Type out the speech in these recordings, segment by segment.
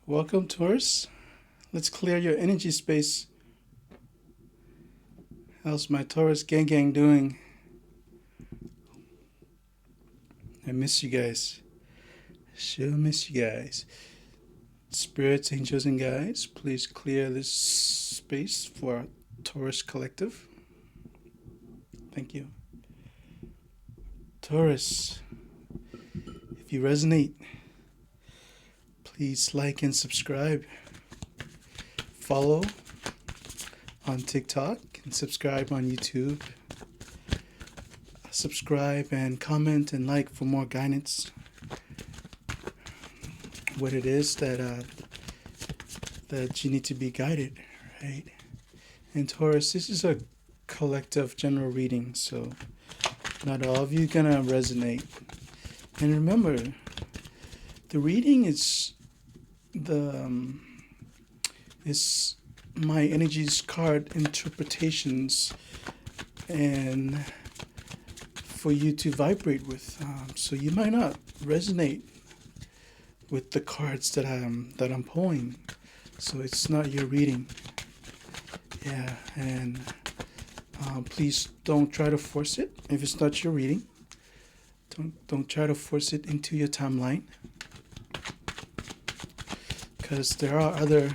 Welcome, Taurus. Let's clear your energy space. How's my Taurus gang doing? I miss you guys. Sure miss you guys. Spirits, angels, and guides, please clear this space for our Taurus collective. Thank you. Taurus, if you resonate, please like and subscribe. Follow on TikTok and subscribe on YouTube. Subscribe and comment and like for more guidance. What it is that you need to be guided, right? And Taurus, this is a collective general reading, so not all of you are gonna resonate. And remember, the reading is is my energies card interpretations and for you to vibrate with. So you might not resonate with the cards that I'm pulling. So it's not your reading. Yeah, and please don't try to force it if it's not your reading. Don't try to force it into your timeline, because there are other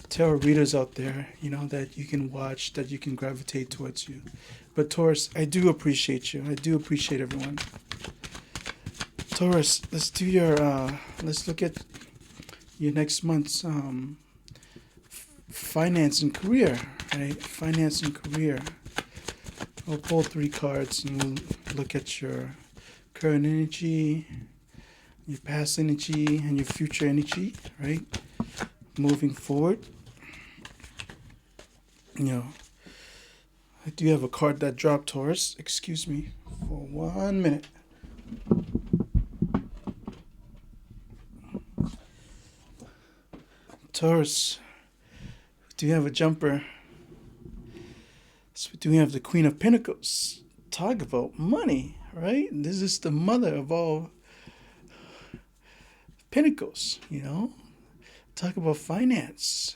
tarot readers out there, that you can watch, that you can gravitate towards you. But Taurus, I do appreciate you. I do appreciate everyone. Taurus, let's look at your next month's finance and career, right? Finance and career. I'll pull 3 cards and we'll look at your current energy, your past energy, and your future energy, right? Moving forward. I do have a card that dropped, Taurus. Excuse me for 1 minute. Taurus, do you have a jumper? So do we have the Queen of Pentacles? Talk about money, right? This is the mother of all Pentacles, Talk about finance.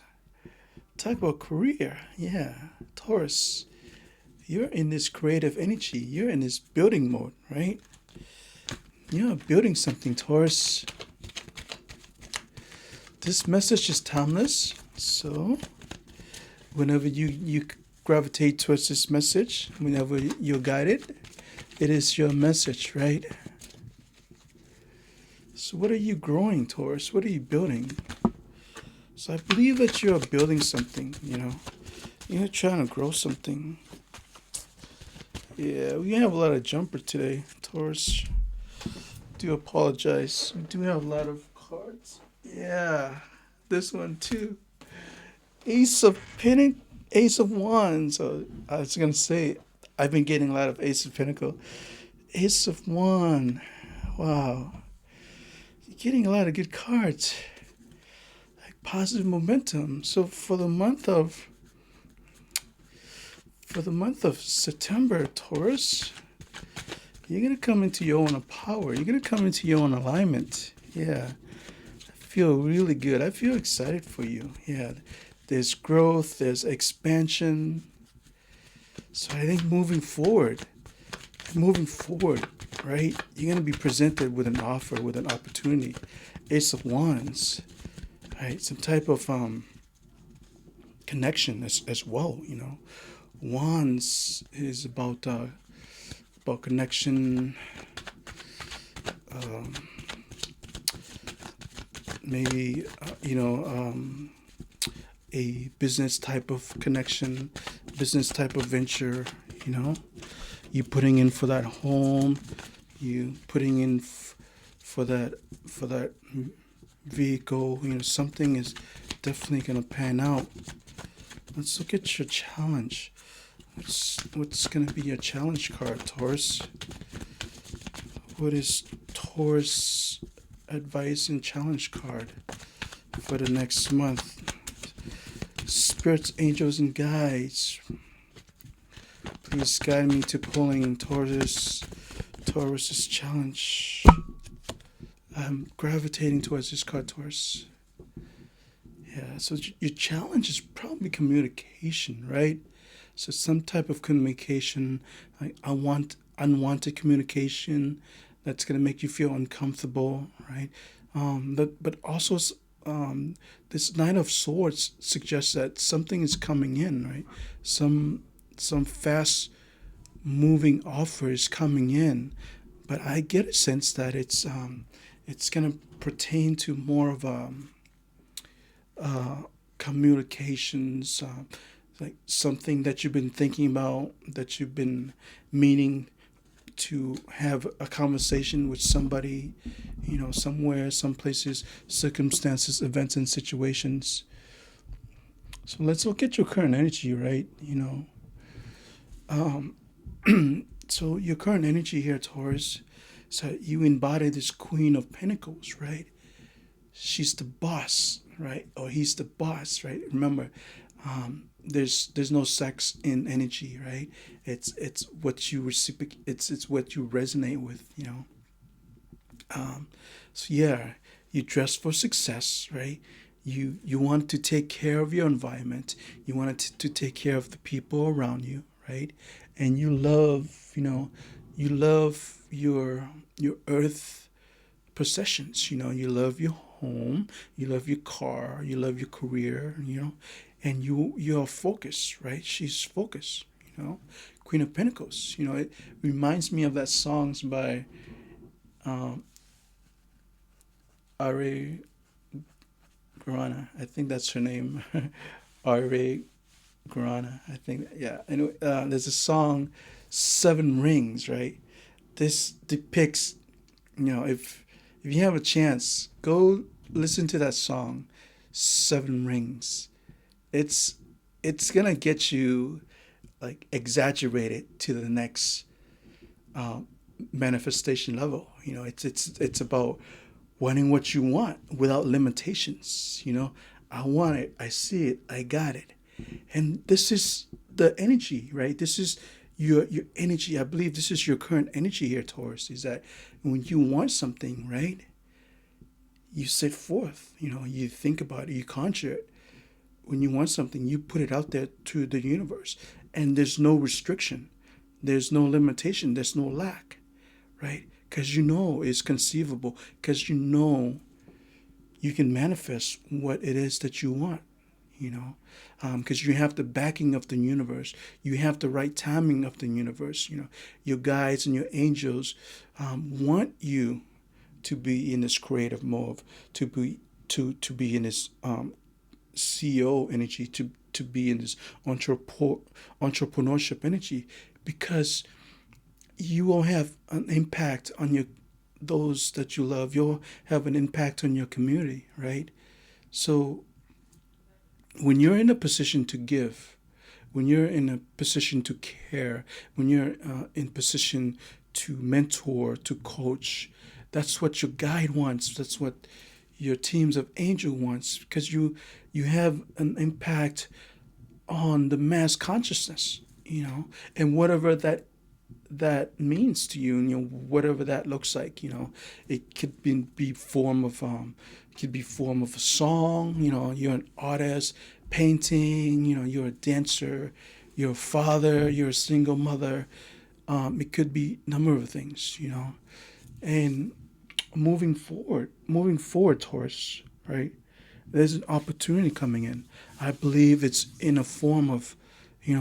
Talk about career. Yeah, Taurus, you're in this creative energy. You're in this building mode, right? You're building something, Taurus. This message is timeless. So whenever you gravitate towards this message, whenever you're guided, it is your message, right? So what are you growing, Taurus? What are you building? So I believe that you're building something, You're trying to grow something. Yeah, we have a lot of jumper today, Taurus. Do apologize. We do have a lot of cards. Yeah, this one too. Ace of Wands. So I was gonna say, I've been getting a lot of Ace of Pentacle. Ace of Wands. Wow. You're getting a lot of good cards. Like positive momentum. So for the month of September, Taurus, you're gonna come into your own power. You're gonna come into your own alignment. Yeah. I feel really good. I feel excited for you. Yeah. There's growth, there's expansion. So I think moving forward, right? You're going to be presented with an offer, with an opportunity. Ace of Wands, right? Some type of connection as well, Wands is about connection, maybe, a business type of connection, business type of venture, you putting in for that home, you putting in for that vehicle, something is definitely going to pan out. Let's look at your challenge. What's going to be your challenge card, Taurus? What is Taurus advice and challenge card for the next month? Spirits, angels, and guides, please guide me to pulling Taurus's challenge. I'm gravitating towards this card, Taurus. Yeah, so your challenge is probably communication, right? So some type of communication. I want unwanted communication that's gonna make you feel uncomfortable, right? But also this Nine of Swords suggests that something is coming in, right? Some some fast moving offer is coming in, but I get a sense that it's gonna pertain to more of a communications, like something that you've been thinking about, that you've been meaning to have a conversation with somebody, somewhere, some places, circumstances, events, and situations. So let's look at your current energy, right? So your current energy here, Taurus. So you embody this Queen of Pentacles, right? She's the boss, right? Or he's the boss, right? Remember, there's no sex in energy, right? It's what you reciprocate. It's what you resonate with. So yeah, you dress for success, right? You want to take care of your environment. You want to take care of the people around you, right? And you love your earth possessions. You love your home, you love your car, you love your career. And you're focused, right? She's focused. Queen of Pentacles. It reminds me of that songs by um, Ari Grana. I think that's her name. Ari Grana. I think, yeah. Anyway, there's a song, Seven Rings, right? This depicts, if you have a chance, go listen to that song, Seven Rings. It's it's gonna get you like exaggerated to the next uh, manifestation level. It's about wanting what you want without limitations. I want it, I see it, I got it. And this is the energy, right? This is your energy. I believe this is your current energy here, Taurus, is that when you want something, right, you set forth, you think about it, you conjure it. When you want something, you put it out there to the universe. And there's no restriction, there's no limitation, there's no lack, right? Because it's conceivable, because you can manifest what it is that you want, you know, because you have the backing of the universe, you have the right timing of the universe. Your guides and your angels want you to be in this creative mode, to be in this CEO energy, to be in this entrepreneurship energy, because you will have an impact on those that you love. You'll have an impact on your community, right? So when you're in a position to give, when you're in a position to care, when you're in position to mentor, to coach, that's what your guide wants. That's what your teams of angel wants, because you have an impact on the mass consciousness, and whatever that means to you, and whatever that looks like. It could be form of it could be form of a song. You're an artist, painting. You're a dancer, you're a father, you're a single mother. It could be a number of things. And moving forward, Taurus, right? There's an opportunity coming in. I believe it's in a form of,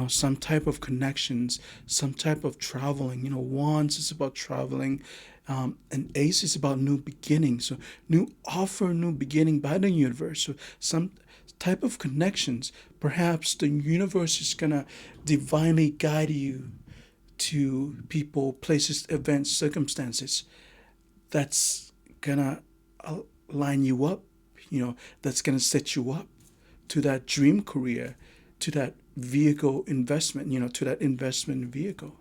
some type of connections, some type of traveling. Wands is about traveling, and Ace is about new beginnings. So new beginning by the universe. So some type of connections. Perhaps the universe is gonna divinely guide you to people, places, events, circumstances that's gonna line you up, that's gonna set you up to that dream career, to that vehicle investment, to that investment vehicle.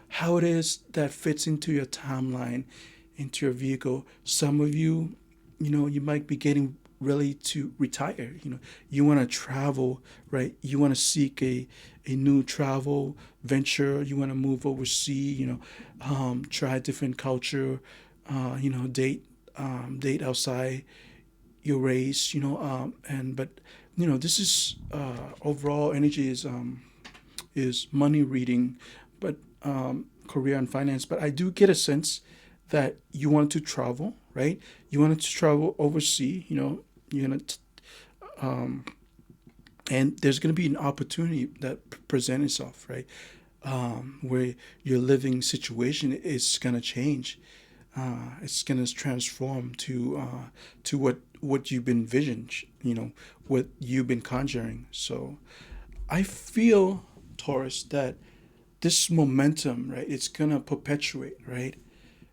How it is that fits into your timeline, into your vehicle. Some of you, you might be getting ready to retire. You want to travel, right? You want to seek a new travel venture. You want to move overseas, try a different culture, date outside your race, and but this is overall energy is money reading, but career and finance. But I do get a sense that you want to travel, right? You wanted to travel overseas, you're gonna and there's gonna be an opportunity that present itself, right? Where your living situation is gonna change. It's gonna transform to what you've been envisioned, what you've been conjuring. So I feel, Taurus, that this momentum, right, it's gonna perpetuate, right?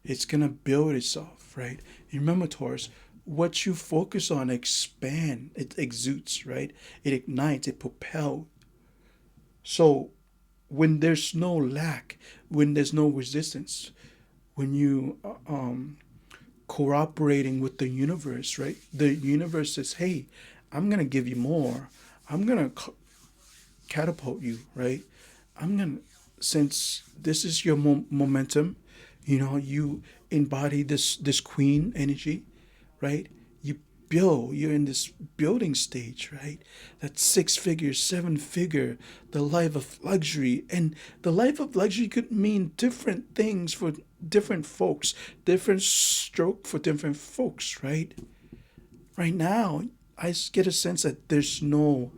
It's gonna build itself, right? And remember, Taurus, what you focus on expand, it exudes, right? It ignites, it propels. So when there's no lack, when there's no resistance, when you cooperating with the universe, right? The universe says, "Hey, I'm gonna give you more. I'm gonna catapult you, right? I'm gonna since this is your momentum, you embody this queen energy, right? You build. You're in this building stage, right? That six figure, seven figure, the life of luxury, and the life of luxury could mean different things for different folks, different stroke for different folks, right? Right now, I get a sense that there's no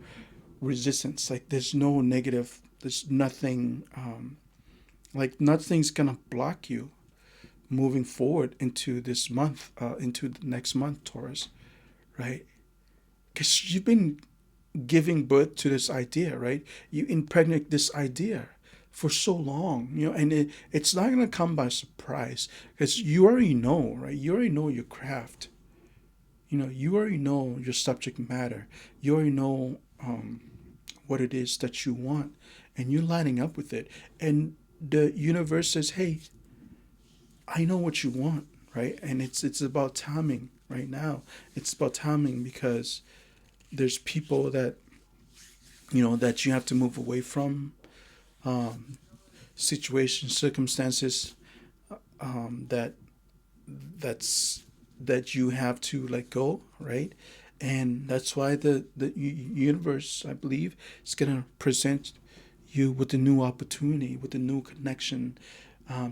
resistance, like there's no negative, there's nothing, like nothing's gonna block you moving forward into this month, into the next month, Taurus, right? Because you've been giving birth to this idea, right? You impregnate this idea for so long, and it's not gonna come by surprise because you already know, right? You already know your craft. You already know your subject matter. You already know what it is that you want, and you're lining up with it. And the universe says, "Hey, I know what you want, right?" And it's about timing right now. It's about timing because there's people that that you have to move away from, situations, circumstances, that that's that you have to let go, right? And that's why the universe, I believe, is gonna present you with a new opportunity, with a new connection,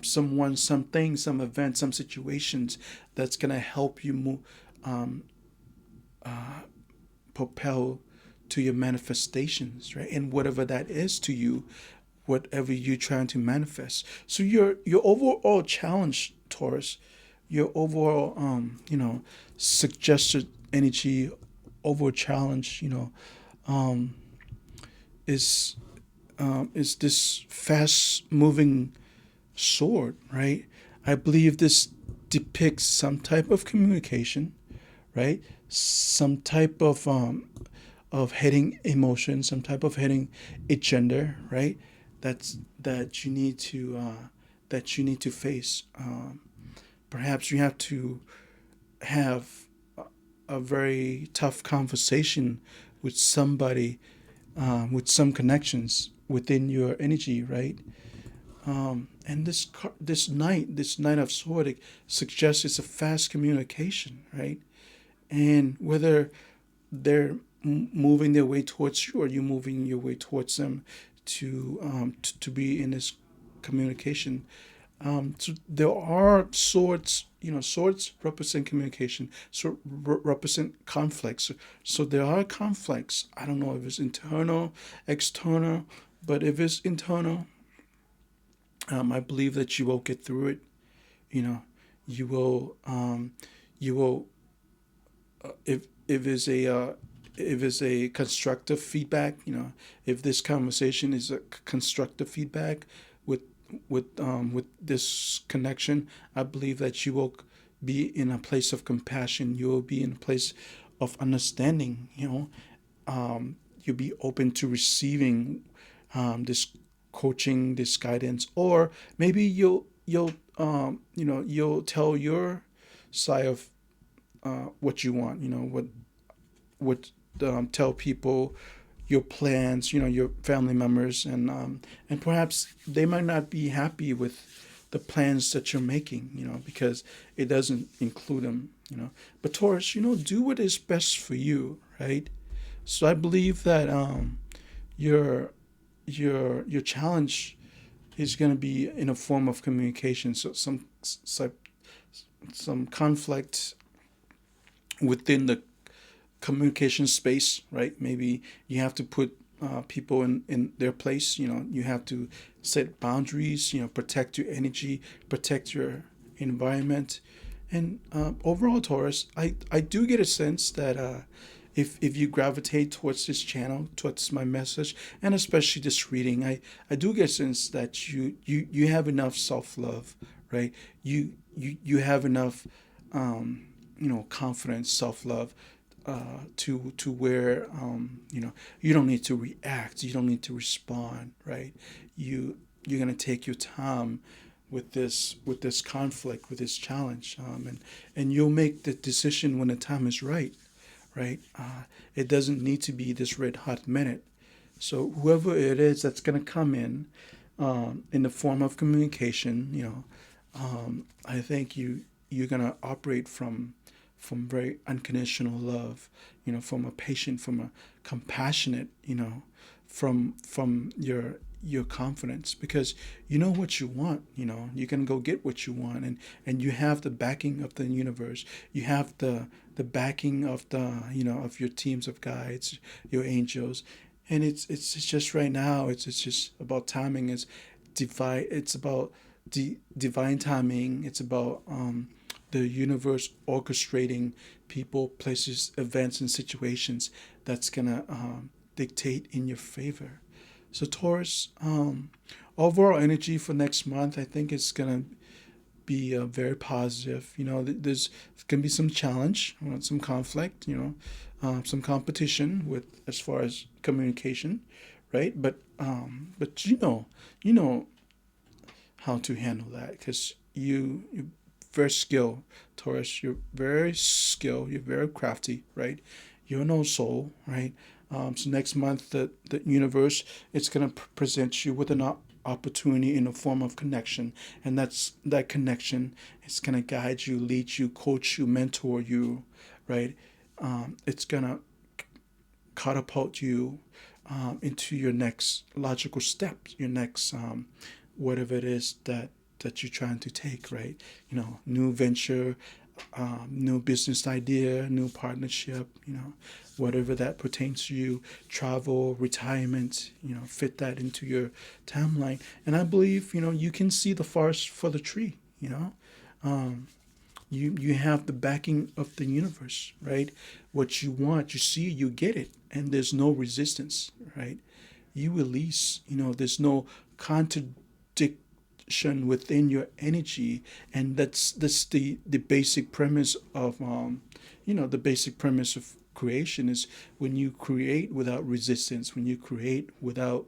someone, something, some event, some situations that's gonna help you move, um, propel to your manifestations, right? And whatever that is to you, whatever you're trying to manifest. So your overall challenge, Taurus, your overall suggested energy, overall challenge, um, is is this fast moving sword, right? I believe this depicts some type of communication, right? Some type of heading emotion, some type of heading agenda, right? That you need to face. Perhaps you have to have a very tough conversation with somebody, with some connections within your energy, right? And this knight of sword suggests it's a fast communication, right? And whether they're moving their way towards you or you moving your way towards them to be in this communication. So there are swords, swords represent communication, so represent conflicts. So there are conflicts. I don't know if it's internal, external, but if it's internal, I believe that you will get through it. You know, you will, you will, if it's a if it's a constructive feedback, if this conversation is a constructive feedback with with this connection, I believe that you will be in a place of compassion. You will be in a place of understanding. You'll be open to receiving this coaching, this guidance, or maybe you'll tell your side of what you want. What tell people your plans. Your family members, and perhaps they might not be happy the plans that you're making, because it doesn't include them. But Taurus, do what is best for you, right? So I believe that your your challenge is going to be in a form of communication. So some conflict within the communication space, right? Maybe you have to put people in their place. You have to set boundaries. Protect your energy, protect your environment, and overall, Taurus, I do get a sense that if you gravitate towards this channel, towards my message, and especially this reading, I do get a sense that you have enough self love, right? You have enough confidence, self love, to where you don't need to react, you don't need to respond, right? You're gonna take your time with this conflict, with this challenge, and you'll make the decision when the time is right, right? It doesn't need to be this red hot minute. So whoever it is that's gonna come in the form of communication, I think you're gonna operate from very unconditional love, from a patient, from a compassionate, from your confidence, because you know what you want. You can go get what you want, and you have the backing of the universe. You have the backing of the of your teams of guides, your angels, and it's just right now. It's just about timing. It's about divine timing. It's about the universe orchestrating people, places, events, and situations that's gonna dictate in your favor. So Taurus, overall energy for next month, I think it's gonna be very positive. There's gonna be some challenge, some conflict, some competition with as far as communication, right? But you know how to handle that, because you very skilled, Taurus. You're very skilled. You're very crafty, right? You're no soul, right? So next month, the universe, it's gonna present you with an opportunity in the form of connection, and that connection is gonna guide you, lead you, coach you, mentor you, right? It's gonna catapult you into your next logical step, your next whatever it is that you're trying to take, right? New venture, new business idea, new partnership, whatever that pertains to you, travel, retirement, fit that into your timeline. And I believe, you can see the forest for the tree, um, you have the backing of the universe, right? What you want, you see, you get it, and there's no resistance, right? You release, there's no contradiction within your energy, and that's the basic premise of the basic premise of creation is when you create without resistance, when you create without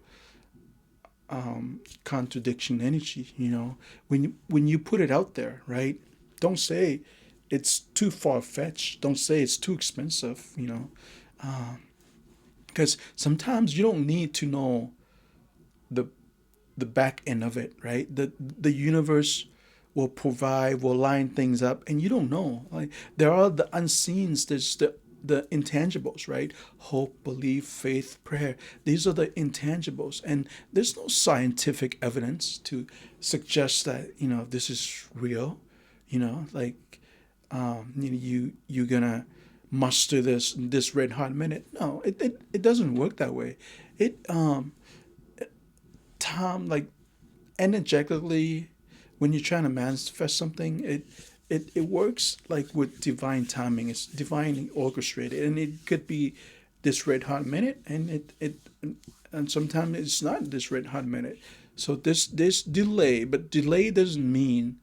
contradiction energy. When you put it out there, right? Don't say it's too far fetched. Don't say it's too expensive. Because sometimes you don't need to know the the back end of it, right? The universe will provide, will line things up, and you don't know. Like there are the unseens. There's the intangibles, right? Hope, belief, faith, prayer. These are the intangibles, and there's no scientific evidence to suggest that this is real. Like you're gonna muster this red hot minute. No, it doesn't work that way. It Tom, like energetically, when you're trying to manifest something, it works like with divine timing. It's divinely orchestrated, and it could be this red hot minute, and and sometimes it's not this red hot minute. So this delay, but delay doesn't mean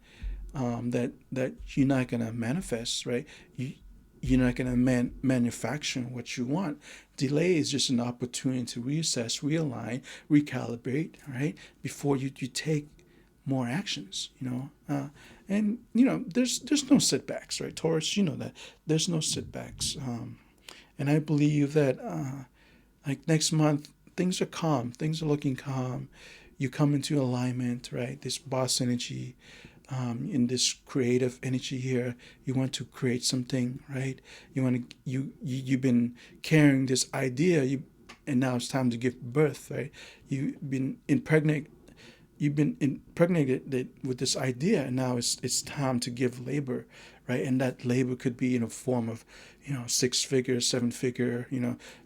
that you're not gonna manifest, right? You're not gonna manufacture what you want. Delay is just an opportunity to reassess, realign, recalibrate, right? Before you take more actions, and there's no setbacks, right, Taurus? You know that there's no setbacks, and I believe that like next month things are calm, things are looking calm. you come into alignment, right? This boss energy, in this creative energy here, you want to create something, right? You want to you've been carrying this idea, and now it's time to give birth, right? You've been impregnated with this idea, and now it's time to give labor, right? And that labor could be in a form of, 6 figure, 7 figure,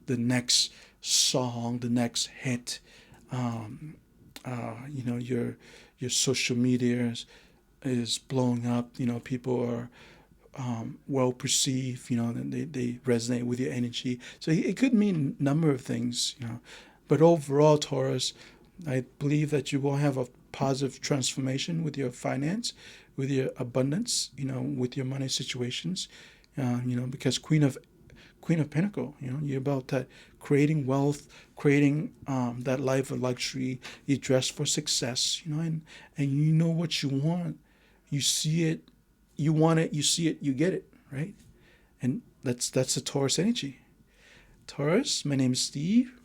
the next song, the next hit. Um, your social media is blowing up. People are well perceived. And they resonate with your energy. So it could mean a number of things. But overall, Taurus, I believe that you will have a positive transformation with your finance, with your abundance, with your money situations, because Queen of Pentacle, you're about that creating wealth, creating that life of luxury. You dress for success, and you know what you want. You see it, you want it, you see it, you get it, right? And that's the Taurus energy. Taurus, my name is Steve.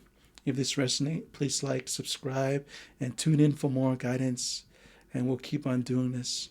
If this resonates, please like, subscribe, and tune in for more guidance. And we'll keep on doing this.